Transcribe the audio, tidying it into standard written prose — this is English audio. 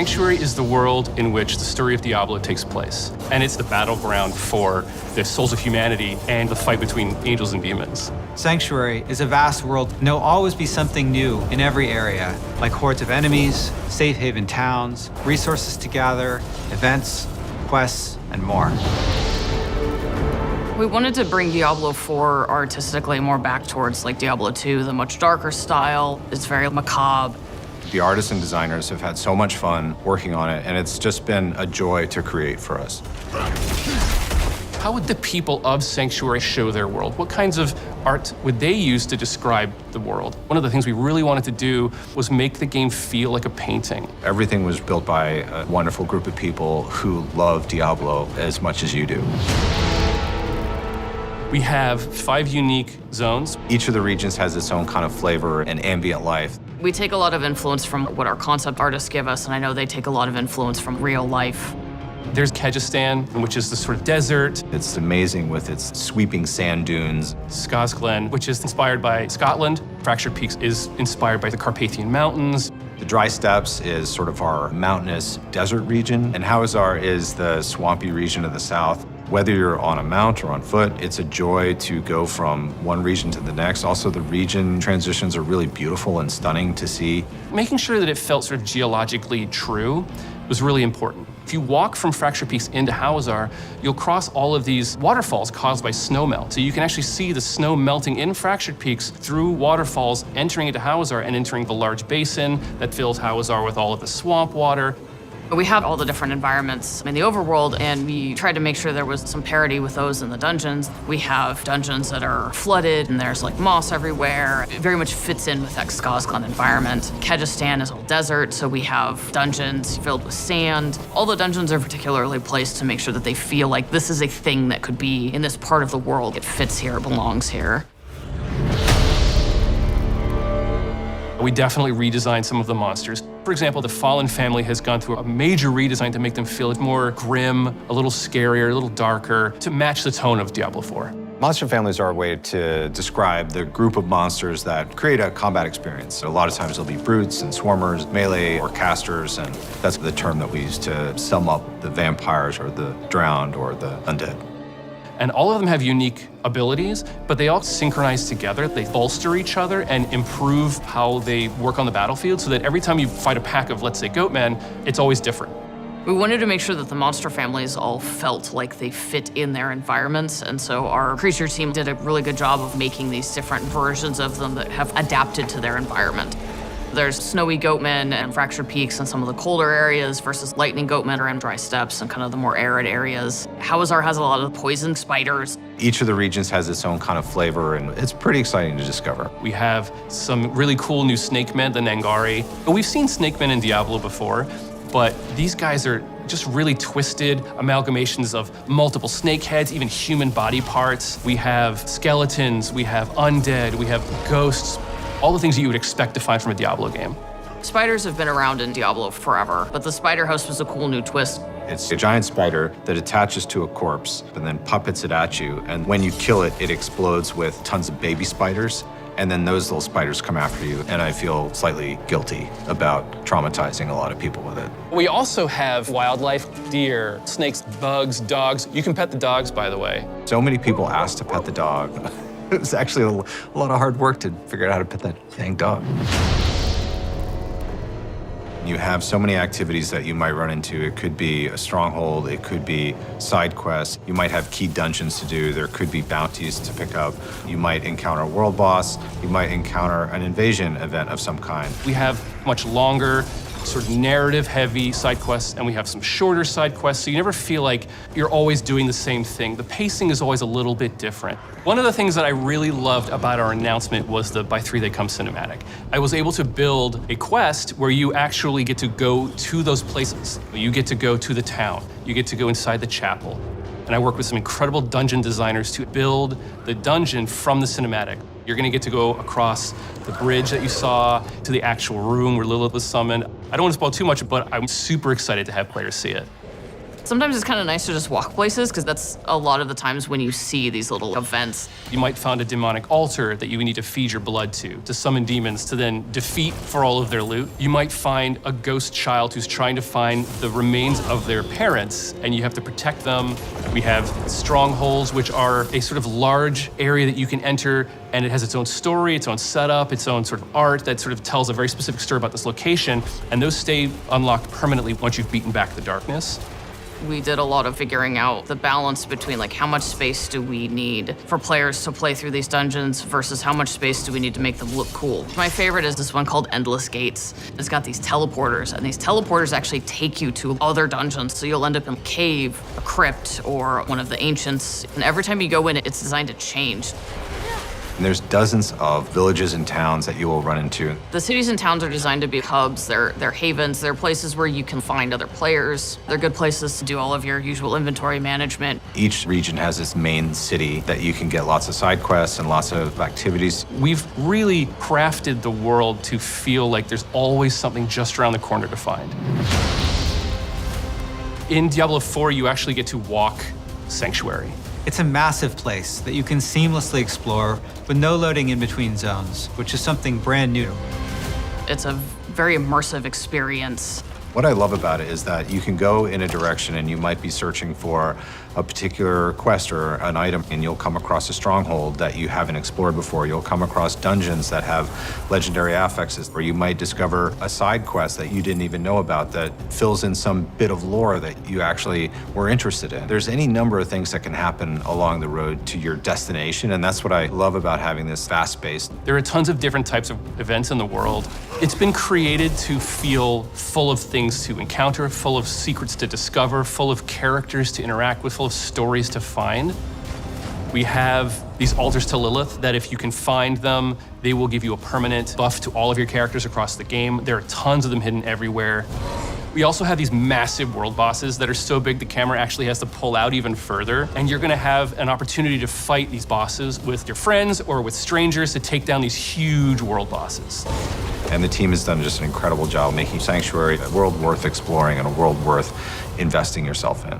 Sanctuary is the world in which the story of Diablo takes place. And it's the battleground for the souls of humanity and the fight between angels and demons. Sanctuary is a vast world, and there'll always be something new in every area, like hordes of enemies, safe haven towns, resources to gather, events, quests, and more. We wanted to bring Diablo IV artistically more back towards like Diablo II, the much darker style. It's very macabre. The artists and designers have had so much fun working on it, and it's just been a joy to create for us. How would the people of Sanctuary show their world? What kinds of art would they use to describe the world? One of the things we really wanted to do was make the game feel like a painting. Everything was built by a wonderful group of people who love Diablo as much as you do. We have 5 unique zones. Each of the regions has its own kind of flavor and ambient life. We take a lot of influence from what our concept artists give us, and I know they take a lot of influence from real life. There's Kegistan, which is the sort of desert. It's amazing with its sweeping sand dunes. Skazglen, which is inspired by Scotland. Fractured Peaks is inspired by the Carpathian Mountains. The Dry Steppes is sort of our mountainous desert region, and Hawazar is the swampy region of the south. Whether you're on a mount or on foot, it's a joy to go from one region to the next. Also, the region transitions are really beautiful and stunning to see. Making sure that it felt sort of geologically true was really important. If you walk from Fractured Peaks into Hawazar, you'll cross all of these waterfalls caused by snow melt. So you can actually see the snow melting in Fractured Peaks through waterfalls, entering into Hawazar and entering the large basin that fills Hawazar with all of the swamp water. We have all the different environments in the overworld, and we tried to make sure there was some parity with those in the dungeons. We have dungeons that are flooded, and there's like moss everywhere. It very much fits in with that Skazglen environment. Kegistan is all desert, so we have dungeons filled with sand. All the dungeons are particularly placed to make sure that they feel like this is a thing that could be in this part of the world. It fits here, it belongs here. We definitely redesigned some of the monsters. For example, the Fallen family has gone through a major redesign to make them feel more grim, a little scarier, a little darker, to match the tone of Diablo IV. Monster families are a way to describe the group of monsters that create a combat experience. A lot of times there'll be brutes and swarmers, melee or casters, and that's the term that we use to sum up the vampires or the drowned or the undead. And all of them have unique abilities, but they all synchronize together. They bolster each other and improve how they work on the battlefield so that every time you fight a pack of, let's say, goatmen, it's always different. We wanted to make sure that the monster families all felt like they fit in their environments, and so our creature team did a really good job of making these different versions of them that have adapted to their environment. There's snowy goatmen and Fractured Peaks in some of the colder areas versus lightning goatmen around Dry Steppes and kind of the more arid areas. Hawazar has a lot of poison spiders. Each of the regions has its own kind of flavor, and it's pretty exciting to discover. We have some really cool new snake men, the Nangari. We've seen snake men in Diablo before, but these guys are just really twisted amalgamations of multiple snake heads, even human body parts. We have skeletons, we have undead, we have ghosts. All the things that you would expect to find from a Diablo game. Spiders have been around in Diablo forever, but the spider host was a cool new twist. It's a giant spider that attaches to a corpse and then puppets it at you. And when you kill it, it explodes with tons of baby spiders. And then those little spiders come after you. And I feel slightly guilty about traumatizing a lot of people with it. We also have wildlife, deer, snakes, bugs, dogs. You can pet the dogs, by the way. So many people ask to pet the dog. It was actually a lot of hard work to figure out how to pet that dang dog. You have so many activities that you might run into. It could be a stronghold, it could be side quests. You might have key dungeons to do. There could be bounties to pick up. You might encounter a world boss. You might encounter an invasion event of some kind. We have much longer, sort of narrative-heavy side quests, and we have some shorter side quests, so you never feel like you're always doing the same thing. The pacing is always a little bit different. One of the things that I really loved about our announcement was the By 3 They Come cinematic. I was able to build a quest where you actually get to go to those places. You get to go to the town. You get to go inside the chapel. And I work with some incredible dungeon designers to build the dungeon from the cinematic. You're gonna get to go across the bridge that you saw to the actual room where Lilith was summoned. I don't want to spoil too much, but I'm super excited to have players see it. Sometimes it's kind of nice to just walk places, because that's a lot of the times when you see these little events. You might find a demonic altar that you need to feed your blood to summon demons to then defeat for all of their loot. You might find a ghost child who's trying to find the remains of their parents, and you have to protect them. We have strongholds, which are a sort of large area that you can enter, and it has its own story, its own setup, its own sort of art that sort of tells a very specific story about this location, and those stay unlocked permanently once you've beaten back the darkness. We did a lot of figuring out the balance between like how much space do we need for players to play through these dungeons versus how much space do we need to make them look cool. My favorite is this one called Endless Gates. It's got these teleporters, and these teleporters actually take you to other dungeons. So you'll end up in a cave, a crypt, or one of the ancients. And every time you go in, it's designed to change. And there's dozens of villages and towns that you will run into. The cities and towns are designed to be hubs. They're havens. They're places where you can find other players. They're good places to do all of your usual inventory management. Each region has its main city that you can get lots of side quests and lots of activities. We've really crafted the world to feel like there's always something just around the corner to find. In Diablo IV, you actually get to walk Sanctuary. It's a massive place that you can seamlessly explore with no loading in between zones, which is something brand new. It's a very immersive experience. What I love about it is that you can go in a direction and you might be searching for a particular quest or an item, and you'll come across a stronghold that you haven't explored before. You'll come across dungeons that have legendary affixes, or you might discover a side quest that you didn't even know about that fills in some bit of lore that you actually were interested in. There's any number of things that can happen along the road to your destination, and that's what I love about having this vast space. There are tons of different types of events in the world. It's been created to feel full of things to encounter, full of secrets to discover, full of characters to interact with, full of stories to find. We have these altars to Lilith that if you can find them, they will give you a permanent buff to all of your characters across the game. There are tons of them hidden everywhere. We also have these massive world bosses that are so big the camera actually has to pull out even further. And you're gonna have an opportunity to fight these bosses with your friends or with strangers to take down these huge world bosses. And the team has done just an incredible job making Sanctuary a world worth exploring and a world worth investing yourself in.